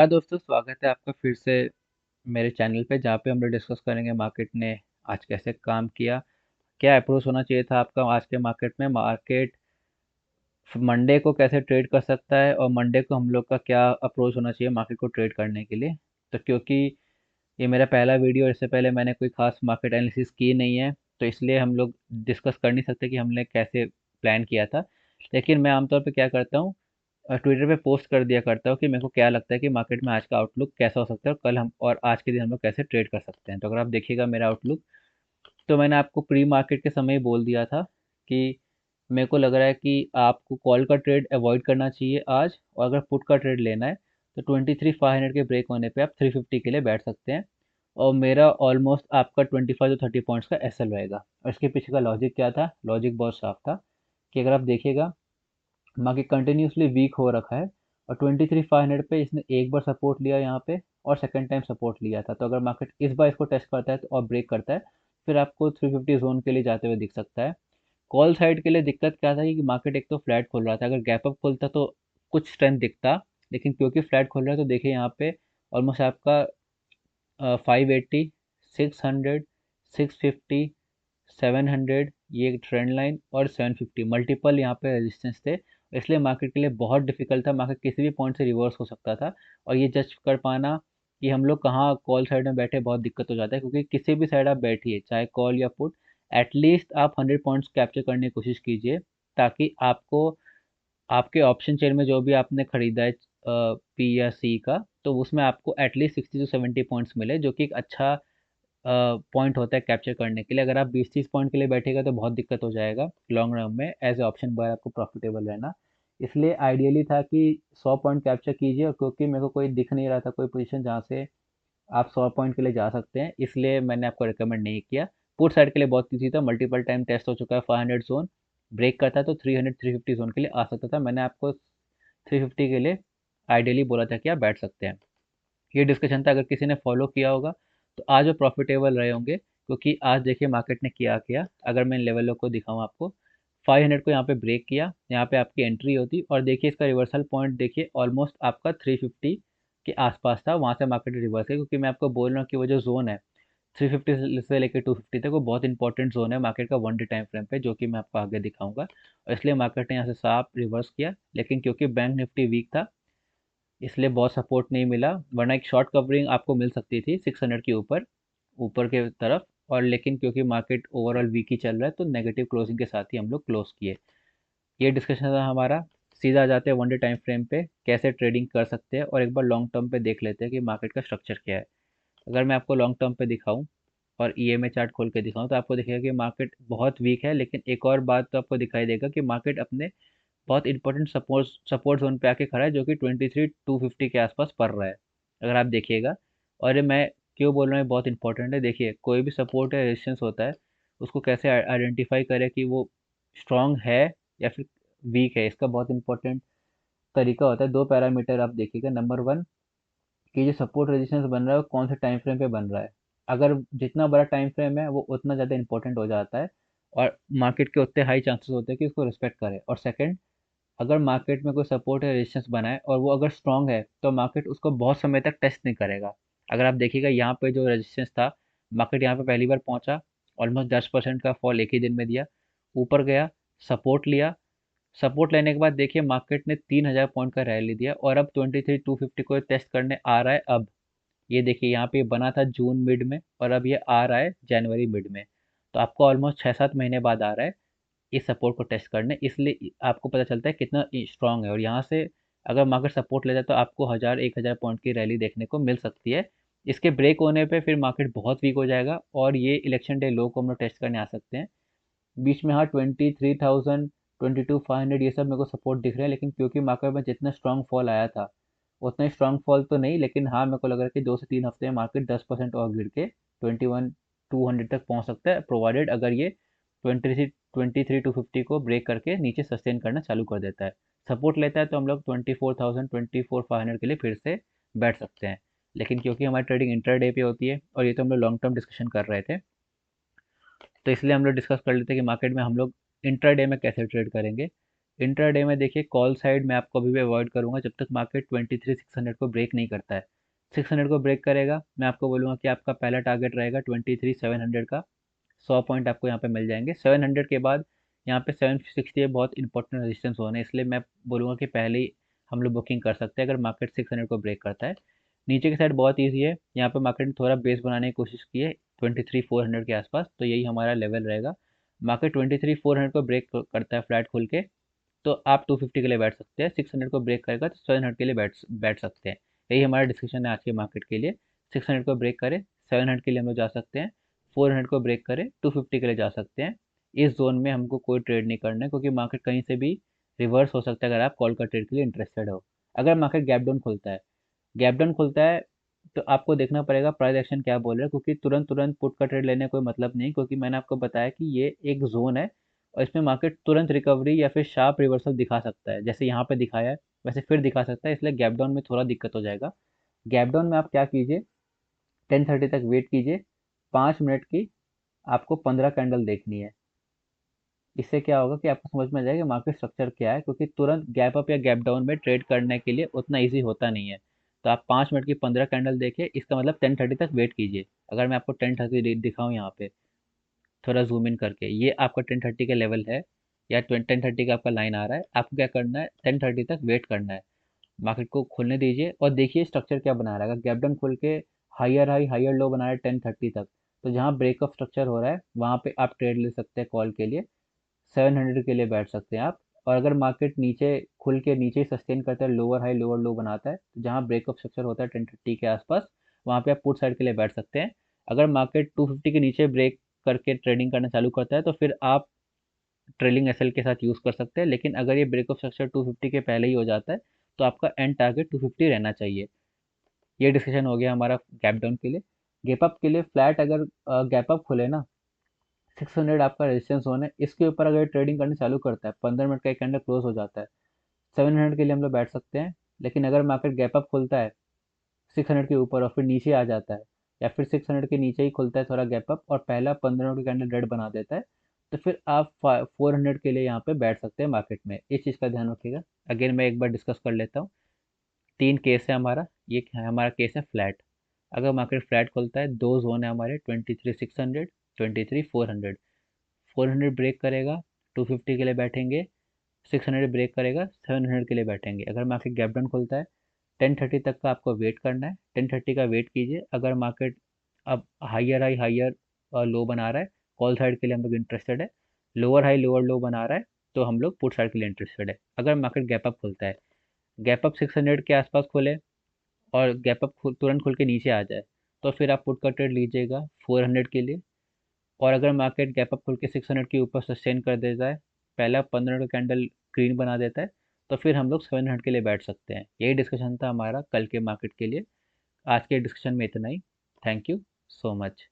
दोस्तों, स्वागत है आपका फिर से मेरे चैनल पे, जहाँ पे हम लोग डिस्कस करेंगे मार्केट ने आज कैसे काम किया, क्या अप्रोच होना चाहिए था आपका आज के मार्केट में। मार्केट मंडे को कैसे ट्रेड कर सकता है और मंडे को हम लोग का क्या अप्रोच होना चाहिए मार्केट को ट्रेड करने के लिए। तो क्योंकि ये मेरा पहला वीडियो, इससे पहले मैंने कोई खास मार्केट एनालिसिस की नहीं है, तो इसलिए हम लोग डिस्कस कर नहीं सकते कि हमने कैसे प्लान किया था। लेकिन मैं आमतौर पे क्या करता हूँ, ट्विटर पे पोस्ट कर दिया करता हूँ कि मेरे को क्या लगता है कि मार्केट में आज का आउटलुक कैसा हो सकता है और कल हम और आज के दिन हम लोग कैसे ट्रेड कर सकते हैं। तो अगर आप देखिएगा मेरा आउटलुक, तो मैंने आपको प्री मार्केट के समय ही बोल दिया था कि मेरे को लग रहा है कि आपको कॉल का ट्रेड अवॉइड करना चाहिए आज, और अगर पुट का ट्रेड लेना है तो 23,500 के ब्रेक होने पे आप 350 के लिए बैठ सकते हैं। और मेरा ऑलमोस्ट आपका 25 to 30 पॉइंट्स का एसएल रहेगा। और इसके पीछे का लॉजिक क्या था? लॉजिक बहुत साफ था कि अगर आप देखिएगा, मार्केट कंटिन्यूसली वीक हो रखा है और 23,500 पे इसने एक बार सपोर्ट लिया यहाँ पे और सेकंड टाइम सपोर्ट लिया था। तो अगर मार्केट इस बार इसको टेस्ट करता है तो और ब्रेक करता है, फिर आपको 350 जोन के लिए जाते हुए दिख सकता है। कॉल साइड के लिए दिक्कत क्या था कि मार्केट एक तो फ्लैट खोल रहा था, अगर गैप अप खुलता तो कुछ स्ट्रेंथ दिखता, लेकिन क्योंकि फ्लैट खोल रहा है तो देखिए यहाँ पे ऑलमोस्ट आपका 580, 600, 650, 700, ये ट्रेंड लाइन और 750 मल्टीपल यहाँ पे रेजिस्टेंस थे। इसलिए मार्केट के लिए बहुत डिफिकल्ट था, मार्केट किसी भी पॉइंट से रिवर्स हो सकता था। और ये जज कर पाना कि हम लोग कहाँ कॉल साइड में बैठे बहुत दिक्कत हो जाता है, क्योंकि किसी भी साइड आप बैठिए, चाहे कॉल या पुट, एटलीस्ट आप 100 पॉइंट्स कैप्चर करने की कोशिश कीजिए, ताकि आपको आपके ऑप्शन चेन में जो भी आपने खरीदा है पी या सी का, तो उसमें आपको एटलीस्ट 60 to 70 पॉइंट्स मिले, जो कि एक अच्छा पॉइंट होता है कैप्चर करने के लिए। अगर आप 20-30 पॉइंट के लिए बैठेगा तो बहुत दिक्कत हो जाएगा लॉन्ग रन में एज ए ऑप्शन बायर आपको प्रॉफिटेबल रहना। इसलिए आइडियली था कि 100 पॉइंट कैप्चर कीजिए, और क्योंकि मेरे को कोई दिख नहीं रहा था कोई पोजीशन जहाँ से आप 100 पॉइंट के लिए जा सकते हैं, इसलिए मैंने आपको रिकमेंड नहीं किया। पुट साइड के लिए बहुत ईजी था, मल्टीपल टाइम टेस्ट हो चुका है। 500 जोन ब्रेक करता है तो 300-350 जोन के लिए आ सकता था। मैंने आपको 350 के लिए आइडियली बोला था कि आप बैठ सकते हैं। ये डिस्कशन था, अगर किसी ने फॉलो किया होगा तो आज वो प्रॉफिटेबल रहे होंगे, क्योंकि आज देखिए मार्केट ने किया किया। अगर मैं इन लेवलों को दिखाऊं आपको, 500 को यहाँ पे ब्रेक किया, यहाँ पे आपकी एंट्री होती, और देखिए इसका रिवर्सल पॉइंट देखिए ऑलमोस्ट आपका 350 के आसपास था। वहाँ से मार्केट रिवर्स है, क्योंकि मैं आपको बोल रहा हूँ कि वो जो जोन है 350 से लेकर 250 तक, वो बहुत इंपॉर्टेंट जोन है मार्केट का 1 डे टाइम फ्रेम पे, जो कि मैं आपको आगे दिखाऊंगा। और इसलिए मार्केट ने यहाँ से साफ रिवर्स किया, लेकिन क्योंकि बैंक निफ्टी वीक था इसलिए बहुत सपोर्ट नहीं मिला, वरना एक शॉर्ट कवरिंग आपको मिल सकती थी 600 के ऊपर, ऊपर के तरफ। और लेकिन क्योंकि मार्केट ओवरऑल वीक ही चल रहा है, तो नेगेटिव क्लोजिंग के साथ ही हम लोग क्लोज किए। ये डिस्कशन था हमारा। सीधा आ जाते हैं 1 डे टाइम फ्रेम पे, कैसे ट्रेडिंग कर सकते हैं, और एक बार लॉन्ग टर्म पे देख लेते हैं कि मार्केट का स्ट्रक्चर क्या है। अगर मैं आपको लॉन्ग टर्म पे दिखाऊं और ईएमए चार्ट खोल के दिखाऊं, तो आपको दिखेगा कि मार्केट बहुत वीक है। लेकिन एक और बात तो आपको दिखाई देगा कि मार्केट अपने बहुत इंपॉर्टेंट सपोर्ट सपोर्ट जोन पे आके खड़ा है, जो कि 23,250 के आसपास पड़ रहा है, अगर आप देखिएगा। और ये मैं क्यों बोल रहा हूँ बहुत इंपॉर्टेंट है, देखिए कोई भी सपोर्ट या रेजिस्टेंस होता है, उसको कैसे आइडेंटिफाई करें कि वो स्ट्रांग है या फिर वीक है, इसका बहुत इंपॉर्टेंट तरीका होता है। दो पैरामीटर आप देखिएगा। नंबर वन, कि जो सपोर्ट रेजिस्टेंस बन रहा है वो कौन से टाइम फ्रेम पे बन रहा है। अगर जितना बड़ा टाइम फ्रेम है वो उतना ज़्यादा इंपॉर्टेंट हो जाता है, और मार्केट के उतने हाई चांसेस होते हैं कि उसको रिस्पेक्ट करे। और सेकंड, अगर मार्केट में कोई सपोर्ट या रेजिस्टेंस बना है और वो अगर स्ट्रांग है, तो मार्केट उसको बहुत समय तक टेस्ट नहीं करेगा। अगर आप देखिएगा यहाँ पे जो रेजिस्टेंस था, मार्केट यहाँ पे पहली बार पहुंचा, ऑलमोस्ट 10% का फॉल एक ही दिन में दिया, ऊपर गया, सपोर्ट लिया। सपोर्ट लेने के बाद देखिए मार्केट ने 3,000 पॉइंट का रैली दिया, और अब 23,250 को टेस्ट करने आ रहा है। अब ये देखिए यहाँ पे बना था जून मिड में, और अब ये आ रहा है जनवरी मिड में। तो आपको ऑलमोस्ट 6-7 महीने बाद आ रहा है इस सपोर्ट को टेस्ट करने, इसलिए आपको पता चलता है कितना स्ट्रांग है। और यहाँ से अगर मार्केट सपोर्ट ले जाए तो आपको 1,000-1,000 पॉइंट की रैली देखने को मिल सकती है। इसके ब्रेक होने पे फिर मार्केट बहुत वीक हो जाएगा, और ये इलेक्शन डे लो को हम लोग टेस्ट करने आ सकते हैं। बीच में हाँ 23,000, 22,500 ये सब मेरे को सपोर्ट दिख रहे हैं, लेकिन क्योंकि मार्केट में जितना स्ट्रांग फॉल आया था उतना स्ट्रांग फॉल तो नहीं, लेकिन हाँ मेरे को लग रहा है कि 2 से 3 हफ्ते में मार्केट 10% और गिर के 21,200 तक पहुंच सकता है, प्रोवाइडेड अगर ये 23,250 को ब्रेक करके नीचे सस्टेन करना चालू कर देता है। सपोर्ट लेता है तो हम लोग 24,000, 24,500 के लिए फिर से बैठ सकते हैं। लेकिन क्योंकि हमारी ट्रेडिंग इंटरडे पे होती है, और ये तो हम लोग लॉन्ग टर्म डिस्कशन कर रहे थे, तो इसलिए हम लोग डिस्कस कर लेते हैं कि मार्केट में हम लोग इंट्राडे में कैसे ट्रेड करेंगे। इंट्राडे में देखिए कॉल साइड मैं आपको अभी भी अवॉइड करूंगा जब तक मार्केट 23,600 को ब्रेक नहीं करता है। 600 को ब्रेक करेगा, मैं आपको बोलूंगा कि आपका पहला टारगेट रहेगा 23,700 का। 100 पॉइंट आपको यहाँ पे मिल जाएंगे। 700 के बाद यहाँ पे 760 बहुत इंपॉर्टेंट रेजिस्टेंस होने हैं, इसलिए मैं बोलूँगा कि पहले ही हम लोग बुकिंग कर सकते हैं अगर मार्केट 600 को ब्रेक करता है। नीचे की साइड बहुत ईजी है, यहाँ पे मार्केट ने थोड़ा बेस बनाने की कोशिश की है 23,400 के आसपास, तो यही हमारा लेवल रहेगा। मार्केट 23,400 को ब्रेक करता है फ्लैट खोल के, तो आप 250 के लिए बैठ सकते हैं। 600 को ब्रेक करेगा तो 700 के लिए बैठ बैठ सकते हैं। यही हमारा डिस्कशन है आज के मार्केट के लिए। 600 को ब्रेक करे 700 के लिए हम लोग जा सकते हैं, 400 को ब्रेक करे 250 के लिए जा सकते हैं। इस जोन में हमको कोई ट्रेड नहीं करना है, क्योंकि मार्केट कहीं से भी रिवर्स हो सकता है अगर आप कॉल का ट्रेड के लिए इंटरेस्टेड हो। अगर मार्केट गैप डाउन खुलता है, गैप डाउन खुलता है तो आपको देखना पड़ेगा प्राइस एक्शन क्या बोल रहा है, क्योंकि तुरंत तुरंत पुट का ट्रेड लेने का कोई मतलब नहीं, क्योंकि मैंने आपको बताया कि ये एक जोन है और इसमें मार्केट तुरंत रिकवरी या फिर शार्प रिवर्सल दिखा सकता है, जैसे यहाँ पे दिखाया है वैसे फिर दिखा सकता है, इसलिए गैप डाउन में थोड़ा दिक्कत हो जाएगा। गैप डाउन में आप क्या कीजिए, 10:30 तक वेट कीजिए। 5 मिनट की आपको 15 कैंडल देखनी है। इससे क्या होगा कि आपको समझ में आ जाएगा मार्केट स्ट्रक्चर क्या है, क्योंकि तुरंत गैप अप या गैप डाउन में ट्रेड करने के लिए उतना ईजी होता नहीं है। तो आप 5 मिनट की 15 कैंडल देखिए, इसका मतलब 10:30 तक वेट कीजिए। अगर मैं आपको 10:30 दिखाऊँ यहाँ पे थोड़ा जूम इन करके, ये आपका 10:30 का लेवल है या 10:30 का आपका लाइन आ रहा है, आपको क्या करना है 10:30 तक वेट करना है। मार्केट को खुलने दीजिए और देखिए स्ट्रक्चर क्या बना रहा है। अगर गैप डाउन खुल के हायर हाई हायर लो बना रहा है 10:30 तक, तो जहाँ ब्रेकअप स्ट्रक्चर हो रहा है वहाँ पे आप ट्रेड ले सकते हैं कॉल के लिए। 700 के लिए बैठ सकते हैं आप। और अगर मार्केट नीचे खुल के नीचे सस्टेन करता है, लोअर लो बनाता है, तो जहाँ ब्रेकअप स्ट्रक्चर होता है 10:30 के आसपास, वहाँ पे आप पुट साइड के लिए बैठ सकते हैं। अगर मार्केट 250 के नीचे ब्रेक करके ट्रेडिंग करना चालू करता है तो फिर आप ट्रेलिंग एसएल के साथ यूज़ कर सकते हैं, लेकिन अगर ये ब्रेकअप स्ट्रक्चर 250 के पहले ही हो जाता है तो आपका एंड टारगेट 250 रहना चाहिए। ये डिस्कशन हो गया हमारा गैप डाउन के लिए। गैप अप के लिए फ्लैट अगर गैप अप खुले ना, 600 आपका रेजिस्टेंस जोन है, इसके ऊपर अगर ट्रेडिंग करना चालू करता है 15 मिनट का एक कैंडल क्लोज हो जाता है, 700 के लिए हम लोग बैठ सकते हैं। लेकिन अगर मार्केट गैप अप खुलता है 600 के ऊपर और फिर नीचे आ जाता है, या फिर 600 के नीचे ही खुलता है थोड़ा गैप अप और पहला 15 मिनट का कैंडल रेड बना देता है, तो फिर आप 400 के लिए यहाँ पे बैठ सकते हैं मार्केट में। इस चीज़ का ध्यान रखिएगा। अगेन मैं एक बार डिस्कस कर लेता हूँ। 3 केस है हमारा। ये हमारा केस है फ्लैट। अगर मार्केट फ्लैट खुलता है, दो जोन है हमारे 23,600, 23,400। 400 ब्रेक करेगा 250 के लिए बैठेंगे, 600 ब्रेक करेगा 700 के लिए बैठेंगे। अगर मार्केट गैप डाउन खुलता है 10:30 तक का आपको वेट करना है। 10:30 का वेट कीजिए। अगर मार्केट अब हाइयर हाई हाइयर लो बना रहा है, कॉल साइड के लिए हम लोग इंटरेस्टेड है। लोअर लो बना रहा है तो हम लोग पुट साइड के लिए इंटरेस्टेड है। अगर मार्केट गैप अप खुलता है, गैप अप 600 के आसपास खुले और गैप अप तुरंत खुल के नीचे आ जाए, तो फिर आप पुट का ट्रेड लीजिएगा 400 के लिए। और अगर मार्केट गैप अप खुल के 600 के ऊपर सस्टेन कर देता है, पहला 15 का कैंडल ग्रीन बना देता है, तो फिर हम लोग 700 के लिए बैठ सकते हैं। यही डिस्कशन था हमारा कल के मार्केट के लिए। आज के डिस्कशन में इतना ही। Thank you so much.